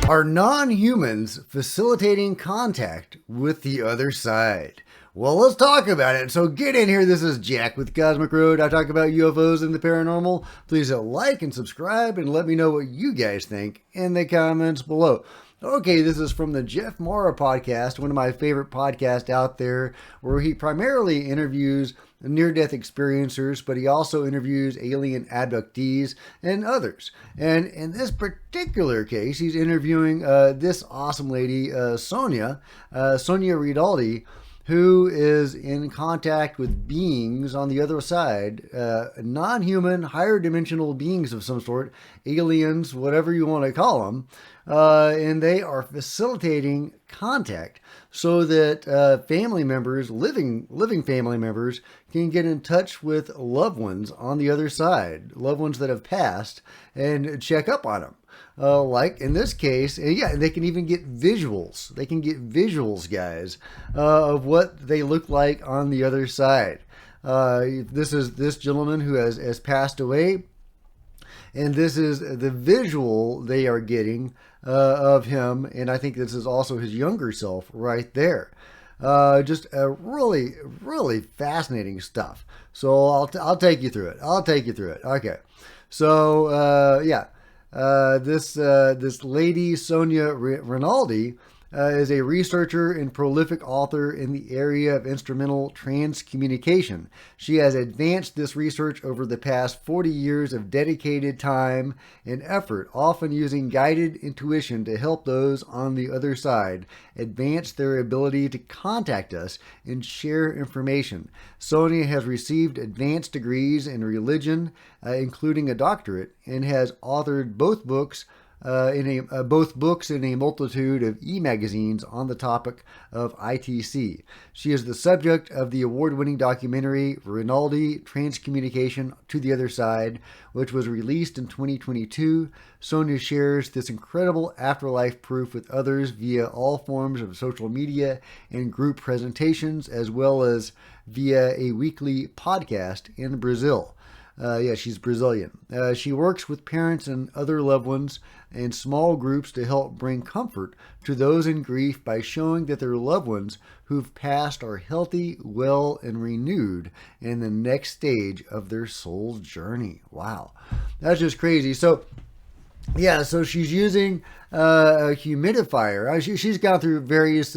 Are non-humans facilitating contact with the other side? Well, let's talk about it. So get in here. This is Jack with Cosmic Road. I talk about UFOs and the paranormal. Please like and subscribe and let me know what you guys think in the comments below. Okay, this is from the Jeff Mara podcast, one of my favorite podcasts out there, where he primarily interviews near-death experiencers, but he also interviews alien abductees and others. And in this particular case, he's interviewing this awesome lady, Sonia Raldi, who is in contact with beings on the other side, non-human, higher dimensional beings of some sort, aliens, whatever you want to call them, and they are facilitating contact so that family members, living family members, can get in touch with loved ones on the other side, loved ones that have passed, and check up on them. Like in this case, yeah, they can even get visuals. They can get visuals, guys, of what they look like on the other side. This is this gentleman who has passed away, and this is the visual they are getting of him, and I think this is also his younger self right there. Just really, really fascinating stuff. So I'll take you through it. Okay. So yeah. This lady, Sonia Rinaldi, is a researcher and prolific author in the area of instrumental transcommunication. She has advanced this research over the past 40 years of dedicated time and effort, often using guided intuition to help those on the other side advance their ability to contact us and share information. Sonia has received advanced degrees in religion, including a doctorate, and has authored both books in a multitude of e-magazines on the topic of ITC. She is the subject of the award-winning documentary Rinaldi, Transcommunication to the Other Side, which was released in 2022. Sonia shares this incredible afterlife proof with others via all forms of social media and group presentations, as well as via a weekly podcast in Brazil. Yeah, she's Brazilian. She works with parents and other loved ones in small groups to help bring comfort to those in grief by showing that their loved ones who've passed are healthy, well, and renewed in the next stage of their soul's journey. Wow, that's just crazy. So, yeah, so she's using a humidifier. She's gone through various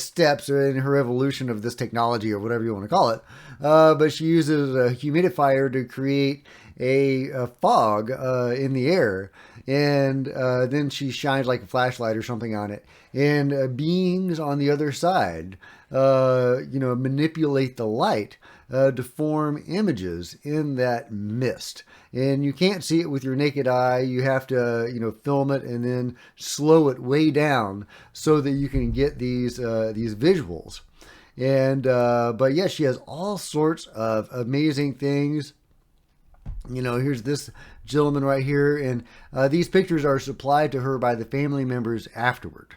steps in her evolution of this technology, or whatever you want to call it. But she uses a humidifier to create a fog in the air, and then she shines like a flashlight or something on it. And beings on the other side, manipulate the light to form images in that mist. And you can't see it with your naked eye. You have to, film it and then slow it way down so that you can get these visuals. And but yeah, she has all sorts of amazing things. Here's this gentleman right here, and these pictures are supplied to her by the family members afterward.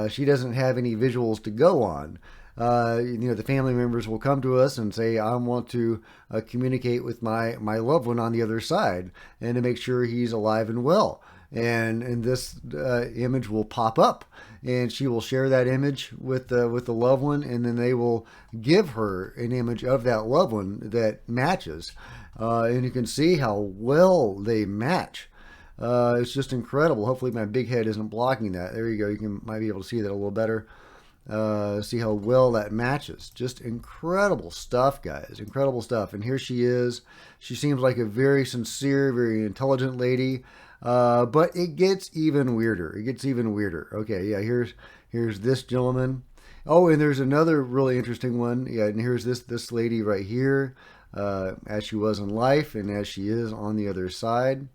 She doesn't have any visuals to go on. The family members will come to us and say, I want to communicate with my loved one on the other side and to make sure he's alive and well. And this image will pop up, and she will share that image with the loved one, and then they will give her an image of that loved one that matches. And you can see how well they match. It's just incredible. Hopefully my big head isn't blocking that. There you go. Might be able to see that a little better. See how well that matches. Just incredible stuff, guys. Incredible stuff. And here she is. She seems like a very sincere, very intelligent lady. But it gets even weirder. Okay, yeah, here's this gentleman. Oh, and there's another really interesting one. Yeah, and here's this lady right here, as she was in life and as she is on the other side.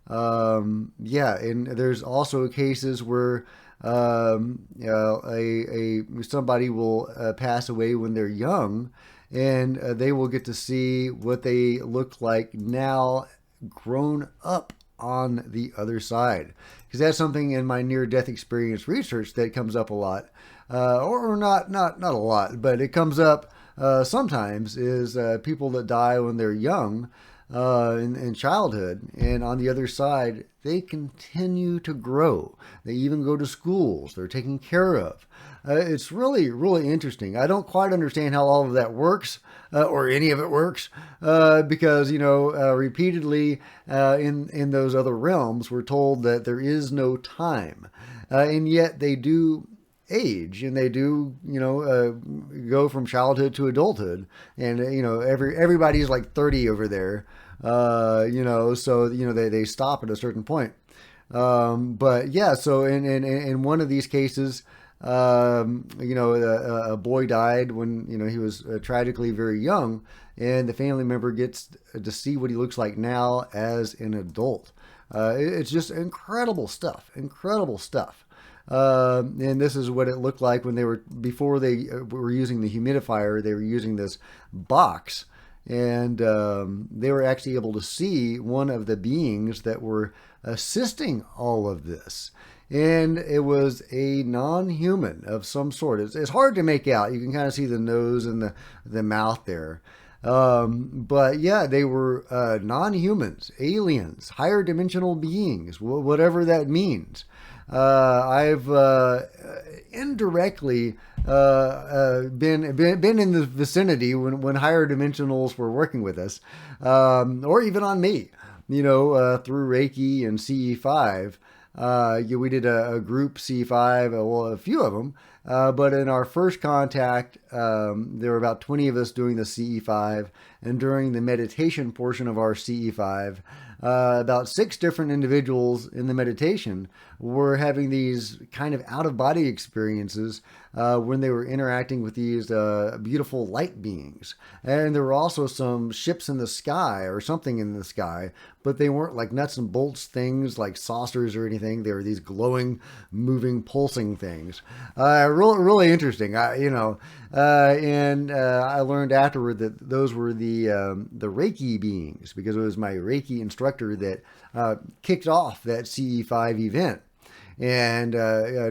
Yeah, and there's also cases where somebody will pass away when they're young, and they will get to see what they look like now grown up on the other side, because that's something in my near-death experience research that comes up a lot, or not a lot, but it comes up sometimes, is people that die when they're young in childhood, and on the other side, they continue to grow. They even go to schools. They're taken care of. It's really, really interesting. I don't quite understand how all of that works, or any of it works, because repeatedly in those other realms, we're told that there is no time, and yet they do age, and they do go from childhood to adulthood, and everybody's like 30 over there, so they stop at a certain point. But yeah, so in one of these cases, a boy died when he was tragically very young, and the family member gets to see what he looks like now as an adult. It's just incredible stuff, incredible stuff. And this is what it looked like when before they were using the humidifier. They were using this box, and they were actually able to see one of the beings that were assisting all of this. And it was a non-human of some sort. It's hard to make out. You can kind of see the nose and the mouth there. But yeah, they were non-humans, aliens, higher dimensional beings, whatever that means. I've indirectly been in the vicinity when higher dimensionals were working with us, or even on me, through Reiki and CE5. We did a group C5, well, a few of them, but in our first contact, there were about 20 of us doing the CE5, and during the meditation portion of our CE5, about 6 different individuals in the meditation were having these kind of out-of-body experiences when they were interacting with these beautiful light beings. And there were also some ships in the sky or something in the sky, but they weren't like nuts and bolts things like saucers or anything. They were these glowing, moving, pulsing things. Really interesting. And I learned afterward that those were the Reiki beings, because it was my Reiki instructor that kicked off that CE5 event. And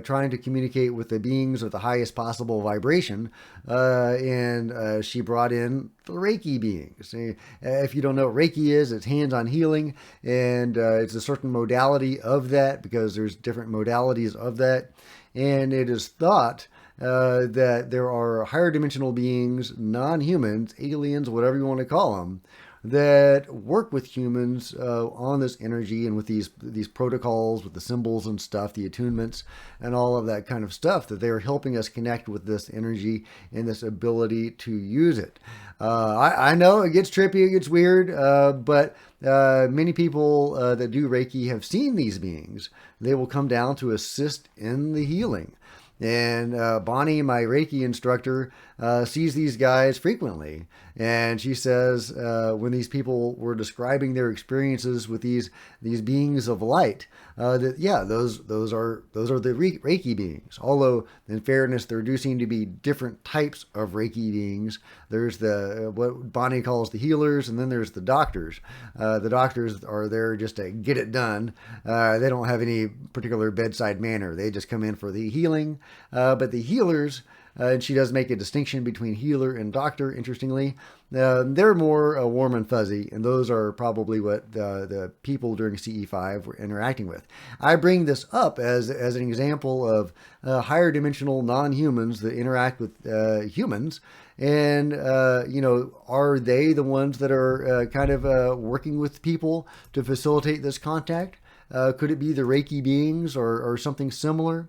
trying to communicate with the beings with the highest possible vibration. And she brought in the Reiki beings. If you don't know what Reiki is, it's hands-on healing, and it's a certain modality of that, because there's different modalities of that. And it is thought that there are higher dimensional beings, non-humans, aliens, whatever you want to call them, that work with humans on this energy and with these protocols, with the symbols and stuff, the attunements and all of that kind of stuff, that they're helping us connect with this energy and this ability to use it. I know it gets trippy, it gets weird, but many people that do Reiki have seen these beings. They will come down to assist in the healing. And Bonnie, my Reiki instructor, sees these guys frequently. And she says when these people were describing their experiences with these beings of light, that yeah, those are the Reiki beings. Although in fairness, there do seem to be different types of Reiki beings. There's what Bonnie calls the healers, and then there's the doctors. The doctors are there just to get it done. They don't have any particular bedside manner. They just come in for the healing. But the healers, and she does make a distinction between healer and doctor, interestingly, they're more warm and fuzzy, and those are probably what the people during CE5 were interacting with. I bring this up as an example of higher dimensional non-humans that interact with humans, and are they the ones that are kind of working with people to facilitate this contact? Could it be the Reiki beings or something similar?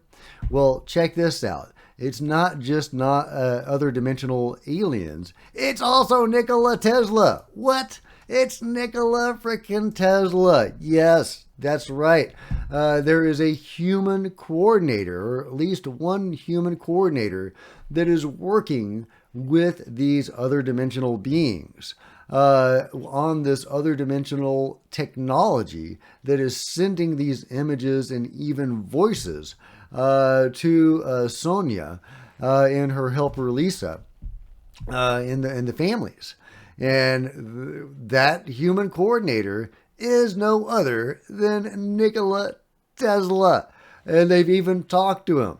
Well, check this out. It's not just other dimensional aliens. It's also Nikola Tesla. What? It's Nikola frickin' Tesla. Yes, that's right. There is a human coordinator, or at least one human coordinator, that is working with these other dimensional beings on this other dimensional technology that is sending these images and even voices to Sonia and her helper Lisa in the families. And that human coordinator is no other than Nikola Tesla. And they've even talked to him.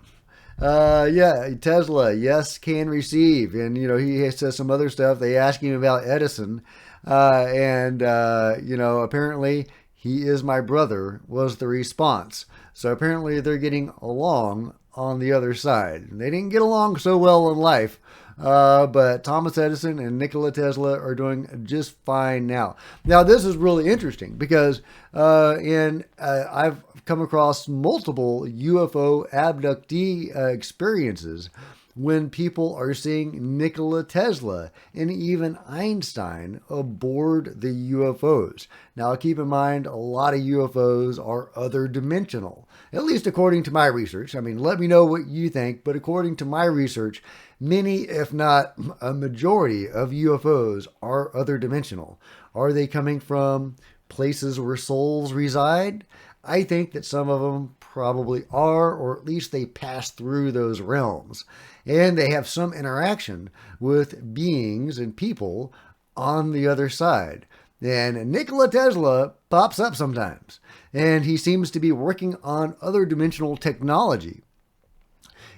Yeah, Tesla, yes, can receive. And, he says some other stuff. They ask him about Edison. Apparently he is my brother, was the response. So apparently they're getting along on the other side. They didn't get along so well in life. But Thomas Edison and Nikola Tesla are doing just fine now. Now, this is really interesting because I've come across multiple UFO abductee experiences when people are seeing Nikola Tesla and even Einstein aboard the UFOs. Now, keep in mind, a lot of UFOs are other dimensional, at least according to my research. I mean, let me know what you think, but according to my research, many, if not a majority of UFOs are other dimensional. Are they coming from places where souls reside? I think that some of them probably are, or at least they pass through those realms. And they have some interaction with beings and people on the other side. And Nikola Tesla pops up sometimes. And he seems to be working on other dimensional technology.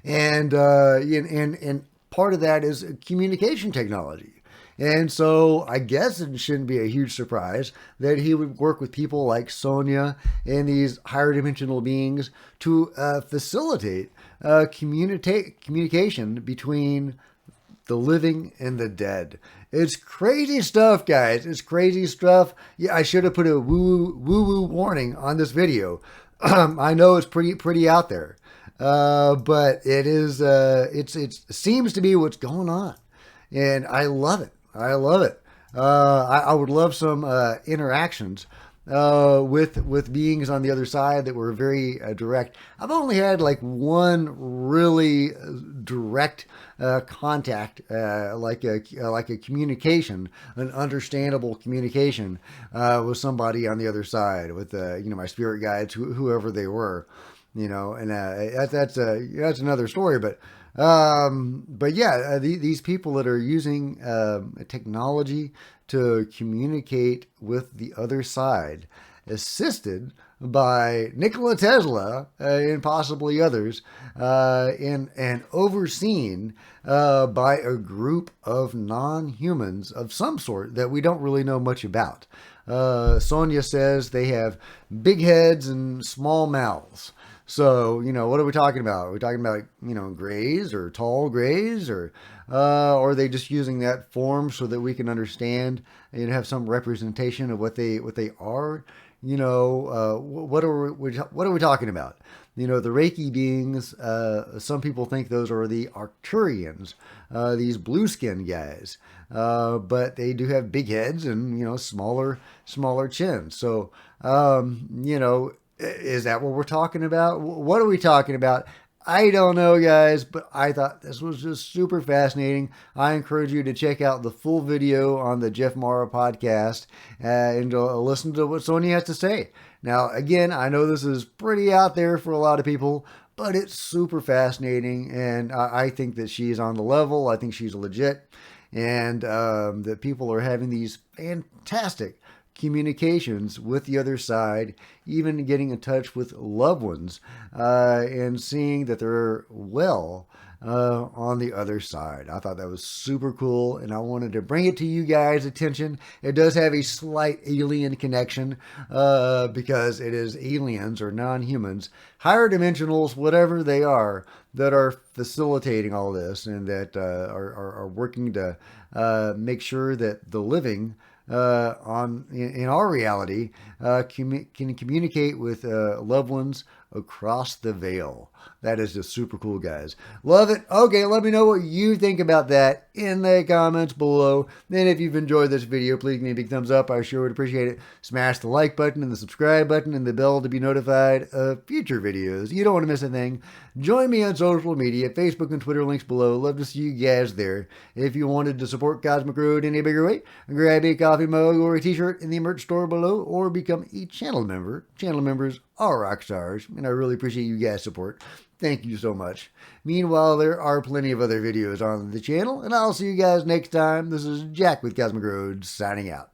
And part of that is communication technology. And so I guess it shouldn't be a huge surprise that he would work with people like Sonia and these higher dimensional beings to facilitate communication between the living and the dead. It's crazy stuff, guys. It's crazy stuff. Yeah, I should have put a woo-woo warning on this video. I know it's pretty out there. But it is, it seems to be what's going on. And I love it. I love it. I would love some interactions with beings on the other side that were very direct. I've only had like one really direct contact, like a communication, an understandable communication with somebody on the other side, with my spirit guides, whoever they were. And that's another story. But yeah, these people that are using technology to communicate with the other side, assisted by Nikola Tesla and possibly others, and overseen by a group of non-humans of some sort that we don't really know much about. Sonia says they have big heads and small mouths. So, what are we talking about? Are we talking about, grays or tall grays, or are they just using that form so that we can understand and have some representation of what they are? What are we talking about? The Reiki beings, some people think those are the Arcturians, these blue skin guys, but they do have big heads and, smaller chins. So, is that what we're talking about? What are we talking about? I don't know, guys, but I thought this was just super fascinating. I encourage you to check out the full video on the Jeff Mara podcast and listen to what Sonia has to say. Now, again, I know this is pretty out there for a lot of people, but it's super fascinating, and I think that she's on the level. I think she's legit, and that people are having these fantastic communications with the other side, even getting in touch with loved ones, and seeing that they're well on the other side. I thought that was super cool, and I wanted to bring it to you guys' attention. It does have a slight alien connection, because it is aliens or non-humans, higher dimensionals, whatever they are, that are facilitating all this, and that are working to make sure that the living in our reality can communicate with loved ones across the veil. That is just super cool, guys. Love it. Okay, let me know what you think about that in the comments below. And if you've enjoyed this video, please give me a big thumbs up. I sure would appreciate it. Smash the like button and the subscribe button and the bell to be notified of future videos. You don't want to miss a thing. Join me on social media, Facebook and Twitter, links below. Love to see you guys there. If you wanted to support Cosmic Road in a bigger way, grab a coffee mug or a t-shirt in the merch store below, or become a channel member. Channel members are rock stars, and I really appreciate you guys' support. Thank you so much. Meanwhile, there are plenty of other videos on the channel, and I'll see you guys next time. This is Jack with Cosmic Road, signing out.